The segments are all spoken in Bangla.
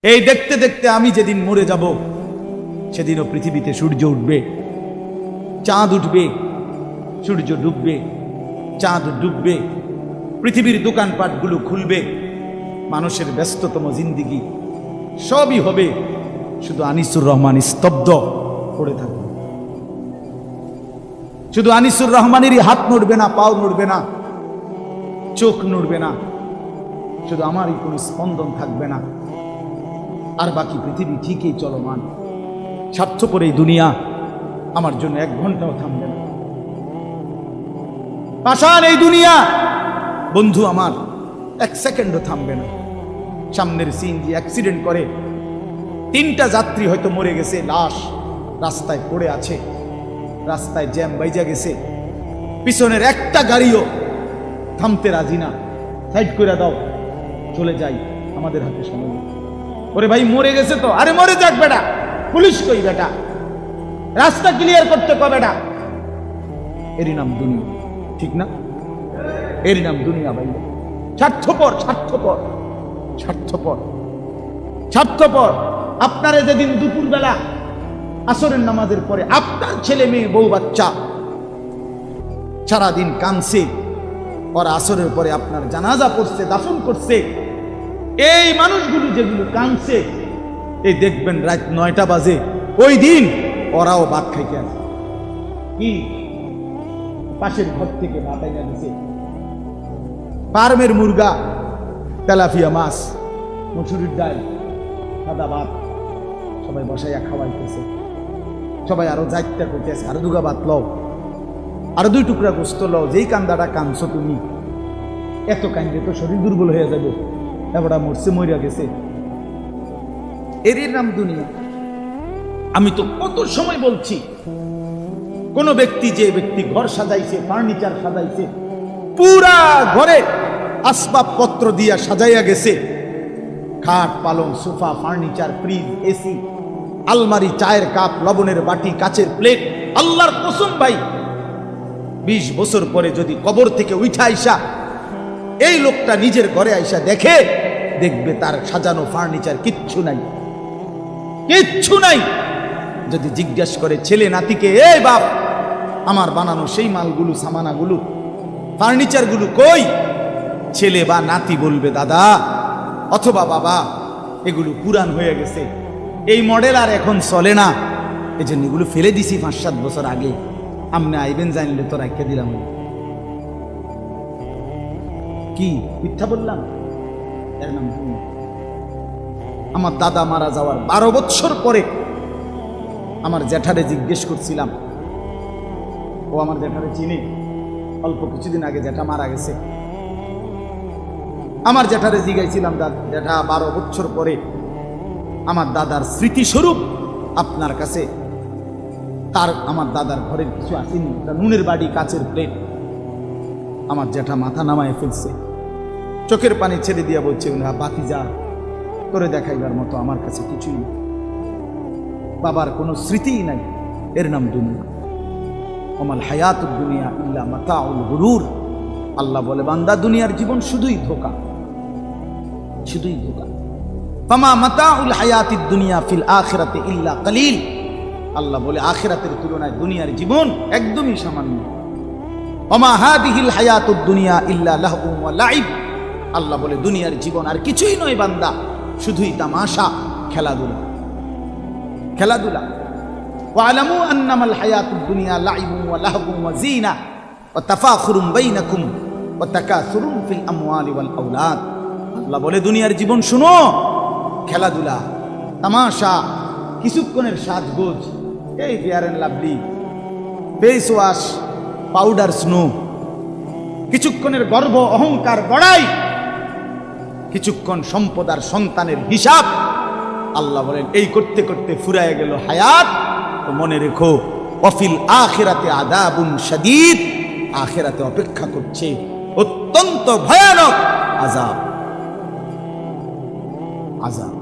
এই দেখতে দেখতে আমি যেদিন মরে যাব সেদিনও পৃথিবীতে সূর্য উঠবে, চাঁদ উঠবে, সূর্য ডুববে, চাঁদ ডুববে, পৃথিবীর দোকানপাটগুলো খুলবে, মানুষের ব্যস্ততম জিন্দিগি সবই হবে, শুধু আনিসুর রহমান স্তব্ধ পড়ে থাকবে। শুধু আনিসুর রহমানেরই হাত নড়বে না, পাও নড়বে না, চোখ নড়বে না, শুধু আমারই কোনো স্পন্দন থাকবে না, আর বাকি পৃথিবী ঠিকই চলমান। স্বার্থপর এই দুনিয়া আমার জন্য 1 ঘন্টাও থামবে না। পাষাণ এই দুনিয়া বন্ধু আমার 1 সেকেন্ডও থামবে না। সামনের সিএনজি অ্যাক্সিডেন্ট করে 3টা যাত্রী হয়তো মরে গেছে, লাশ রাস্তায় পড়ে আছে, রাস্তায় জ্যাম বাইজা গেছে, পিছনের একটা গাড়িও থামতে রাজি না, সাইড করে দাও, চলে যাই, আমাদের হাতে সময় নেই। ওরে ভাই মরে গেছে তো, আরে মরে যাক বেটা, পুলিশ কই বেটা, রাস্তা ক্লিয়ার করতে কবে বেটা। এরই নাম দুনিয়া, ঠিক না? এরই নাম দুনিয়া ভাই। স্বার্থপর স্বার্থপর স্বার্থপর স্বার্থপর। আপনারা যেদিন দুপুরবেলা আসরের নামাজের পরে আপনার ছেলে মেয়ে বউ বাচ্চা সারাদিন কাঁদছে, ওরা আসরের পরে আপনার জানাজা পড়ছে, দাফন করছে, এই মানুষগুলো যেগুলো কাঁদছে, এই দেখবেন রাত 9টা বাজে, ওই দিন ওরাও ভাত খাইতে আসে। কি পাশের ঘর থেকে ভাত এনে দিছে, ফার্মের মুরগা, তেলাপিয়া মাছ, মসুরির ডাল, সাদা ভাত, সবাই বসাইয়া খাওয়াইতেছে। সবাই আরো যাইতে করতেছে, আরো 2 গা ভাত লও, আরো 2 টুকরা গোস্ত লও, যেই কান্দাটা কাঁদছো তুমি, এত কান্দে তো শরীর দুর্বল হয়ে যাবে, এবারটা মরছে, মরিয়া গেছে। এরই নাম দুনিয়া। আমি তো কত সময় বলছি, কোন ব্যক্তি, যে ব্যক্তি ঘর সাজাইছে, ফার্নিচার সাজাইছে, পুরা ঘরে আসবাবপত্র দিয়া সাজাইয়া গেছে, খাট, পালং, সোফা, ফার্নিচার, ফ্রিজ, এসি, আলমারি, চায়ের কাপ, লবণের বাটি, কাচের প্লেট, আল্লাহর কসম ভাই 20 বছর পরে যদি কবর থেকে উঠা আইসা এই লোকটা নিজের ঘরে আইসা দেখে, দেখবে তার সাজানো ফার্নিচার কিচ্ছু নাই, কিচ্ছু নাই। যদি জিজ্ঞাসা করে ছেলে নাতিকে, এই বাপ আমার বানানো সেই মালগুলো, সামানাগুলো, ফার্নিচারগুলো কই, ছেলে বা নাতি বলবে দাদা অথবা বাবা এগুলো পুরান হয়ে গেছে, এই মডেল আর এখন চলে না, এই জন্য এগুলো ফেলে দিছি 5-7 বছর আগে, আমনে আইবেন জানলে তো রাখিয়ে দিলাম। কি মিথ্যা বললাম? এর নাম দুনিয়া। আমার দাদা মারা যাওয়ার 12 বছর পরে আমার জ্যাঠারে জিজ্ঞেস করছিলাম, ও আমার জ্যাঠারে চিনি, অল্প কিছুদিন আগে জ্যাঠা মারা গেছে। আমার জ্যাঠারে জিজ্ঞাসছিলাম, জ্যাঠা 12 বছর পরে আমার দাদার স্মৃতিস্বরূপ আপনার কাছে আমার দাদার ঘরের কিছু আসেনি, নুনের বাড়ি, কাচের প্লেট। আমার জ্যাঠা মাথা নামায় ফেলছে, চোখের পানি ছেড়ে দিয়া বলছে, না বাতিজা করে দেখাইবার মতো আমার কাছে কিছুই নেই, বাবার কোনো স্মৃতিই নাই। এর নাম দুনিয়া। ওমাল হায়াতুদ দুনিয়া ইল্লা মাতাউল গুরুর। আল্লাহ বলে, বান্দা দুনিয়ার জীবন শুধুই ধোঁকা, শুধুই ধোঁকা। ফামা মাতাউল হায়াতিদ দুনিয়া ফিল আখিরাতি ইল্লা কালিল। আল্লাহ বলে, আখিরাতের তুলনায় দুনিয়ার জীবন একদমই সামান্য। ওমা হাদিহিল হায়াতুদ দুনিয়া ইল্লা লাহউ ওয়া লাইব। আল্লাহ বলে, দুনিয়ার জীবন আর কিছুই নয় বান্দা, শুধুই তামাশা, খেলাধুলা, খেলাধুলা। ওয়ালামু আন্নামাল হায়াতুদ দুনিয়া লাইবুন ওয়া লাহবুন ওয়া জিনা ওয়া তাফাখুরুম বাইনাকুম ওয়া তাকাসুরুম ফিল আমওয়ালি ওয়াল আওলাদ। আল্লাহ বলে, দুনিয়ার জীবন শুনো, খেলাধুলা, তামাশা, কিছুক্ষণের সাজগোজ, এই Fair and Lovely, face wash, powder, snow, কিছুক্ষণের গর্ব, অহংকার, বড়াই, কিছুক্ষণ সম্পদ আর সন্তানের হিসাব। আল্লাহ বলেন, এই করতে করতে ফুরায় গেল হায়াত। তো মনে রেখো, ওয়াফিল আখিরাতে আযাবুন শাদীদ। আখিরাতে অপেক্ষা করছে অত্যন্ত ভয়ানক আযাব, আযাব।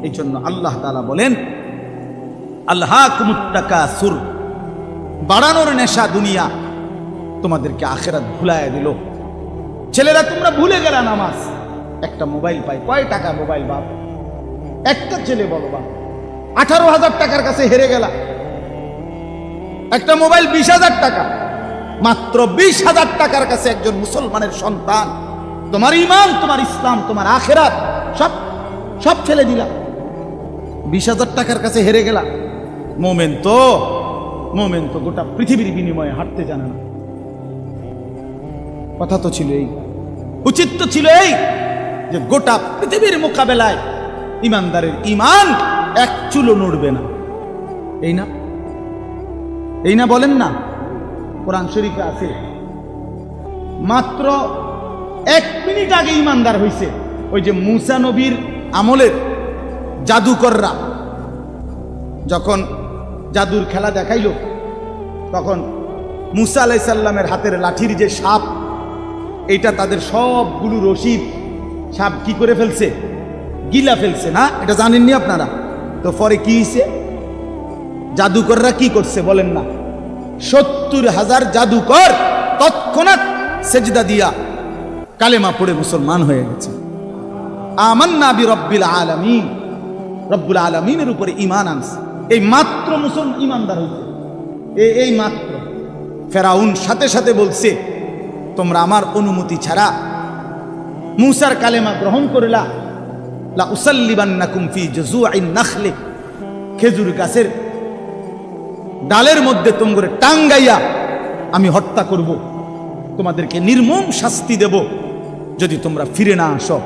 এই জন্য আল্লাহ তাআলা বলেন, আলহাকুমুত তাকাসুর, বাড়ানোর নেশা দুনিয়া তোমাদেরকে আখিরাত ভুলাইয়া দিল। ছেলেরা তোমরা ভুলে গেলা নামাজ, একটা মোবাইল পাই, কয় টাকা মোবাইল বাপ, একটা ছেলে বলো বা 18,000 টাকার কাছে হেরে গেলা, একটা মোবাইল 20,000 টাকা, মাত্র 20,000 টাকার কাছে একজন মুসলমানের সন্তান, তোমার ঈমান, তোমার ইসলাম, তোমার আখিরাত সব সব ফেলে দিলা, 20,000 টাকার কাছে হেরে গেলা। মোমেন তো গোটা পৃথিবীর বিনিময়ে হাঁটতে জানে না। কথা তো ছিল এই, উচিত তো ছিল এই যে গোটা পৃথিবীর মোকাবেলায় ইমানদারের ঈমান এক চুলো নড়বে না। এই না বলেন না? কোরআন শরীফে আছে, মাত্র 1 মিনিট আগে ইমানদার হইছে ওই যে মুসা নবীর আমলের জাদুকররা যখন জাদুর খেলা দেখাইল, তখন মুসা আলাইহিস সালামের হাতের লাঠির যে সাপ, এটা তাদের সবগুলো রশিদ সাপ কি করে ফেলছে, গিলা ফেলছে না? এটা জানেননি আপনারা? তো পরে কি হয়েছে? জাদুকররা কি করছে বলেন না? 70,000 জাদুকর তৎক্ষণাৎ সেজদা দিয়া কালেমা পড়ে মুসলমান হয়ে গেছে। আমান্না বিরব্বিল আলামিন, রব্বুল আলামিনের উপরে ঈমান আনছে। এই মাত্র মুসলমান ঈমানদার হইছে, এই মাত্র। ফেরাউন সাথে সাথে বলছে, তোমরা আমার অনুমতি ছাড়া মুসার কালেমা গ্রহণ করলা, লা উসাল্লিবান্নাকুম ফি জুযুইন নাখলি, খেজুর গাছের ডালের মধ্যে তোমরা টাঙ্গাইয়া আমি হত্যা করব, তোমাদেরকে নির্মম শাস্তি দেব যদি তোমরা ফিরে না আসো।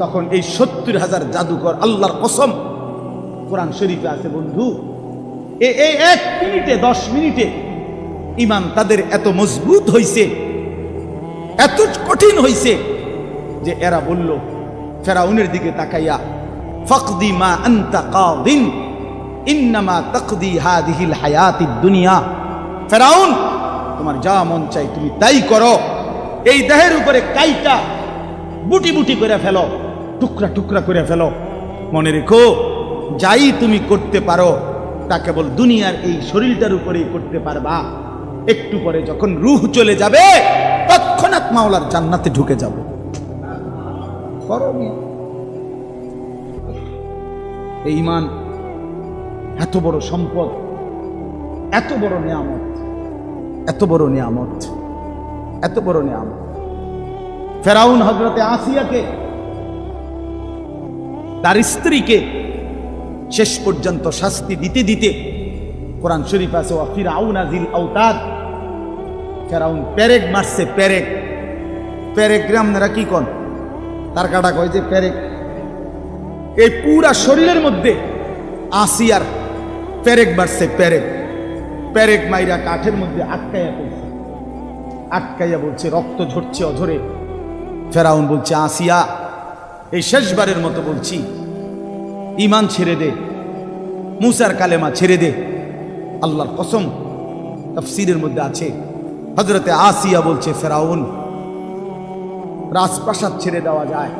তখন এই 70,000 জাদুকর, আল্লাহর কসম, কোরআন শরীফে আছে বন্ধু, এই 1 মিনিটে 10 মিনিটে ঈমান তাদের এত মজবুত হইছে, এত কঠিন হইছে যে এরা বলল ফেরাউনের দিকে তাকাইয়া, ফাকদি মা আনতা কাদিন ইন্নামা তাকদি হাদিহিল হায়াতিদ দুনিয়া। ফেরাউন, তোমার যা মন চাই তুমি তাই করো, এই দেহের উপরে কাইটা বুটি বুটি করে ফেলো, টুকরা টুকরা করে ফেলো। মনে রেখো, যাই তুমি করতে পারো তা কেবল দুনিয়ার এই শরীরটার উপরেই করতে পারবা। একটু পরে যখন রূহ চলে যাবে তৎক্ষণাৎ মাওলার জান্নাতে ঢুকে যাবে। এই ঈমান এত বড় সম্পদ, এত বড় নিয়ামত, এত বড় নিয়ামত, এত বড় নিয়ামত। ফেরাউন হযরতে আসিয়াকে, তার স্ত্রীকে শেষ পর্যন্ত শাস্তি দিতে দিতে, কোরআন শরীফ আছে ওয়া ফিরআউনা যিল আওতাদ, ফেরাউন পেরেক মারছে, পেরেক আপনারা কি কোন তার কাটা কয় যে পেরেক, এই পুরা শরীরের মধ্যে আসিয়ার পেরেক মারছে, পেরেক মাইরা কাঠের মধ্যে আটকাইয়া ফেলছে, আটকাইয়া বলছে রক্ত ঝরছে অঝরে। ফেরাউন বলছে, আসিয়া, এই শেষবারের মতো বলছি, ঈমান ছেড়ে দে, মুসার কালেমা ছেড়ে দে। আল্লাহর কসম, তাফসীরের মধ্যে আছে, হযরতে আসিয়া বলছে, ফেরাউন, রাজপ্রাসাদ ছেড়ে দেওয়া যায়,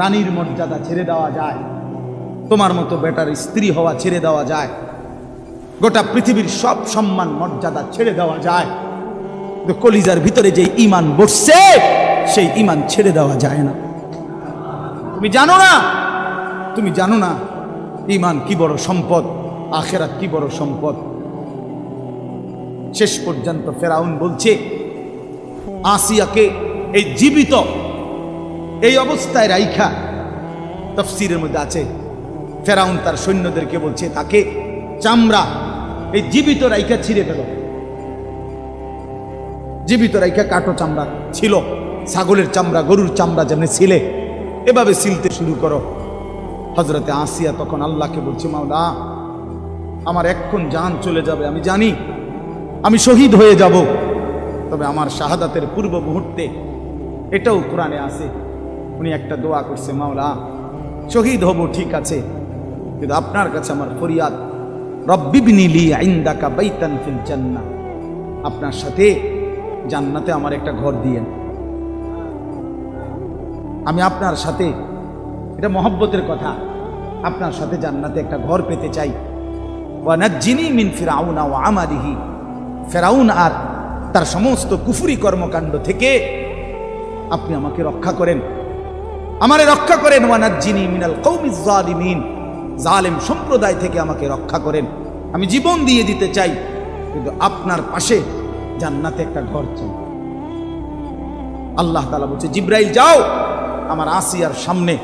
রানীর মর্যাদা ছেড়ে দেওয়া যায়, তোমার মতো বেটার স্ত্রী হওয়া ছেড়ে দেওয়া যায়, গোটা পৃথিবীর সব সম্মান মর্যাদা ছেড়ে দেওয়া যায়, কলিজার ভিতরে যে ঈমান বসছে সেই ঈমান ছেড়ে দেওয়া যায় না। তুমি জানো না ঈমান কি বড় সম্পদ, আখিরাত কি বড় সম্পদ। শেষ পর্যন্ত ফেরাউন বলছে আসিয়াকে এই জীবিত এই অবস্থায় রাইখা, তাফসীরের মধ্যে আছে, ফেরাউন তার সৈন্যদেরকে বলছে তাকে চামড়া এই জীবিত রাইখা ছিঁড়ে ফেলো, জীবিত রাইখা কাটো, চামড়া ছিল, ছাগলের চামড়া, গরুর চামড়া যেমন ছিলে এভাবে ছিলতে শুরু করো। হযরতে আসিয়া তখন আল্লাহকে বলছে, মাওলা, আমার এক্ষণ জান চলে যাবে, আমি জানি আমি শহীদ হয়ে যাব, তবে আমার শাহাদাতের পূর্ব মুহূর্তে, এটাও কোরআনে আছে, উনি একটা দোয়া করছে, মাওলা শহীদ হব ঠিক আছে, কিন্তু আপনার কাছে আমার ফরিয়াদ, রব্বিবনি লি ইনদাকা বাইতান ফিল জান্নাহ, আপনার সাথে জান্নাতে আমার একটা ঘর দিয়েন, আমি আপনার সাথে, এটা মহব্বতের কথা, আপনার সাথে জান্নাতে একটা ঘর পেতে চাই। ওয়া নাজ্জিনি মিন ফিরআউনা ওয়া আমালিহি, ফেরাউন আর তার সমস্ত কুফরি কর্মকাণ্ড থেকে আপনি আমাকে রক্ষা করেন। আমারে রক্ষা করেন, ওয়ানাজ্জিনি মিনাল কওমিজ জালিমিন, জালেম সম্প্রদায় থেকে আমাকে রক্ষা করেন। আমি জীবন দিয়ে দিতে চাই, কিন্তু আপনার পাশে জান্নাতে একটা ঘর চাই। আল্লাহ তাআলা বলছে, জিব্রাইল যাও আমার আসিয়ার সামনে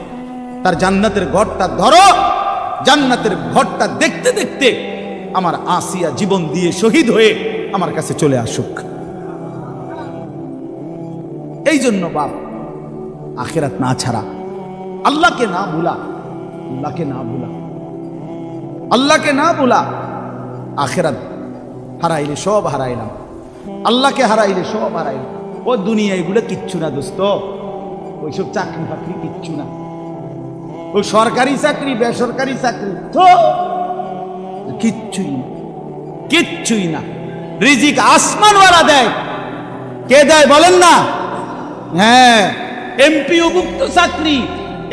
তার জান্নাতের ঘরটা ধরো। জান্নাতের ঘরটা দেখতে দেখতে আমার আসিয়া জীবন দিয়ে শহীদ হয়ে আমার কাছে চলে আসুক। এই জন্য বাপ, আখিরাত না ছাড়া, আল্লাহকে না ভুলা, আল্লাহকে না ভুলা, আল্লাহকে না ভুলা, আখিরাত হারাইলে সব হারাইলাম, আল্লাহকে হারাইলে সব হারাইলাম। ও দুনিয়া এগুলো কিচ্ছু না দোস্ত, ওইসব চাকরি ফাকরি কিচ্ছু না, ওই সরকারি চাকরি বেসরকারি চাকরি তো কিচ্ছুই না, কিচ্ছুই না। রিজিক আসমানওয়ালা দেয়। কে দেয় বলেন না? হ্যাঁ, এমপিওভুক্ত চাকরি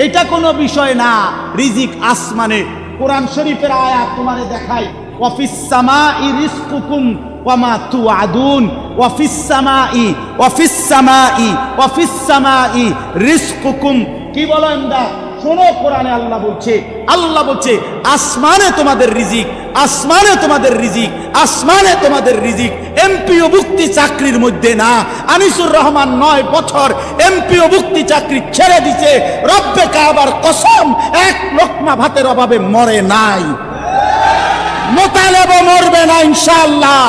এটা কোনো বিষয় না, রিজিক আসমানে। কোরআন শরীফের আয়াত তোমারে দেখাই, ওয়াফিস সামাই রিজকুকুম ওয়া মা তুআদুন, ওয়াফিস সামাই ওয়াফিস সামাই ওয়াফিস সামাই রিজকুকুম। কি বলো এমদা? শোনো, কোরআনে আল্লাহ বলছে, আল্লাহ বলছে আসমানে তোমাদের রিজিক, আসমানে তোমাদের রিজিক, আসমানে তোমাদের রিজিক। এমপিওভুক্তি চাকরির মধ্যে না। আনিসুর রহমান 9 বছর এমপিওভুক্তি চাকরি ছেড়ে দিছে। রব্বে কাবার কসম, এক লোকমা ভাতের অভাবে মরে নাই। মোতালেবও মরবে না ইনশাআল্লাহ,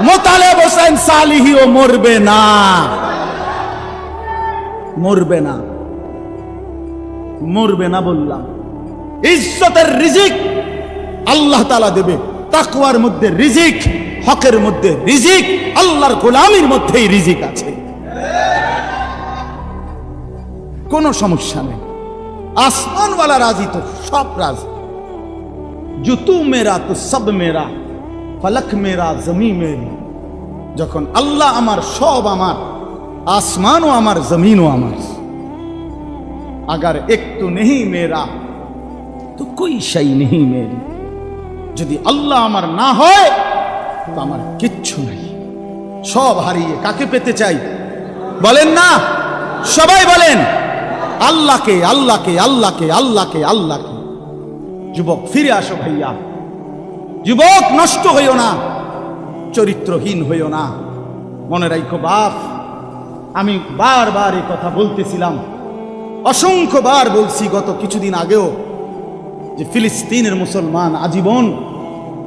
মোতালেব হোসেন সালিহিও মরবে না, মরবে না, মরবে না বললাম। ইজ্জতের রিজিক আল্লাহ তাআলা দেবে। তাকওয়ার মধ্যে রিজিক, হকের মধ্যে রিজিক, আল্লাহর গোলামির মধ্যেই রিজিক আছে, কোনো সমস্যা নেই। আসমানওয়ালা রাজি তো সব রাজি। जो तू मेरा तो सब मेरा, फलक मेरा जमी मेरी। যখন আল্লাহ আমার, সব আমার, আসমানও আমার, জমিনও আমার। अगर एक तो नहीं मेरा तो कोई शै नहीं मेरी। যদি আল্লাহ আমার না হয় তো আমার কিচ্ছু নাই। সব হারিয়ে কাকে পেতে চাই বলেন না? সবাই বলেন আল্লাহকে, আল্লাহকে, আল্লাহকে, আল্লাহকে, আল্লাহকে। যুবক ফিরে আসো ভাইয়া, যুবক নষ্ট হইও না, চরিত্রহীন হইও না। মনে রাখো বাপ, আমি বারবার এই কথা বলতেছিলাম, অসংখ্যবার বলছি গত কিছুদিন আগেও, যে ফিলিস্তিনের মুসলমান আজীবন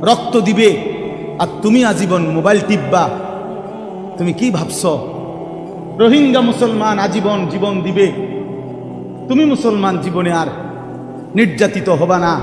রক্ত দিবে আর তুমি আজীবন মোবাইল টিপবা। তুমি কি ভাবছো? রোহিঙ্গা মুসলমান আজীবন জীবন দিবে, তুমি মুসলমান জীবনে আর নির্যাতিত হবা না।